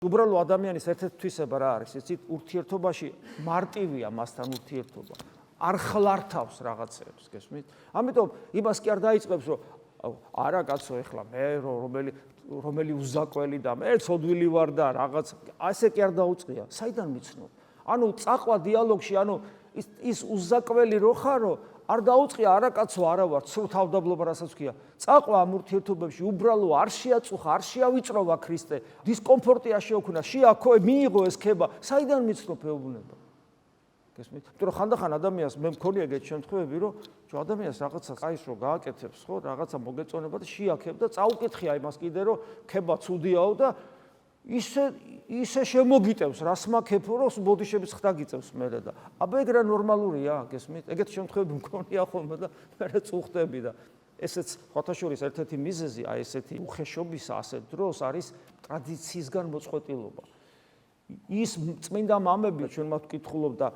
უბრალო ადამიანის ერთ-ერთი თვისება რა არის? იცით, ურთიერთობაში მარტივია მასთან ურთიერთობა. არ ხლართავს რაღაცებს, გესმით? ამიტომ იმას კი არ დაიწყებს, რომ არა კაცო, ეხლა მე რომელი უზაკველი და მე ცოდვილი ვარ და რაღაც ასე კი არ დაუწყია. საიდან მიცნობ? ანუ წაყვა დიალოგში, ანუ ის უზაკველი რო ხარო, არ დაუწყია არა კაცო, არა ვარ, სრულ თავდაბლობა რასაც ქვია. წაყვა ამ ურთიერთობებში უბრალო არ შეაწუხა, არ შეავიწროვა ქრისტე. დისკომფორტი არ შეოქმნა, შეაქო, მიიღო ეს ქება. საიდან მიცნობ ეუბნება? გესმით? იმიტომ რომ ხანდახან ადამიანს მე მქონია ეგეთ შემთხვევები, რომ ადამიანს რაღაცა კაის რო გააკეთებს, ხო, რაღაცა მოგეწონება და შეაქებ და წაუკითხია იმას კიდე, რომ ქება ცუდიაო და ისე შემოგიტევს, რას მაქეფო, რომ ბოდიშების ხდა გიწევს მერე და აბა ეგ რა ნორმალურია, გესმით? ეგეთ შემთხვევები მქონია ხოლმე და მერე წუხდები და ესეც ხოთაშორის ერთ-ერთი მიზეზი, აი ესეთი უხეშობისა ასეთ დროს არის ტრადიციისგან მოწყვეტილობა. ის წმინდა მამები ჩვენ მათ ვკითხულობ და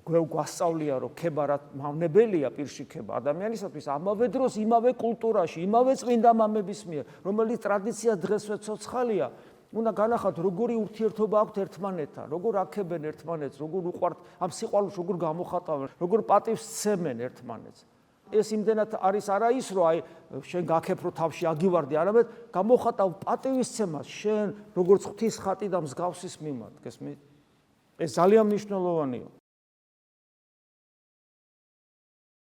გვასწავლია, რომ ქება რა მავნებელია პირში ქება ადამიანისათვის, ამავე დროს იმავე კულტურაში, იმავე წმინდა მამების მიერ, რომელიც ტრადიცია დღესვე ცოცხალია, უნდა განახათ როგორი ურთიერთობა აქვთ ერთმანეთთან, როგორ აქებენ ერთმანეთს, როგორ უყვართ ამ სიყვარულს, როგორ გამოხატავენ, როგორ პატივს სცემენ ერთმანეთს. ეს იმდენად არის არა ის, რომ აი შენ გაქებ რო თავში აგივარდი, არამედ გამოხატავ პატივისცემას შენ როგორც ღვთის ხატი და მსგავსის მიმართ, გესმით? ეს ძალიან მნიშვნელოვანია.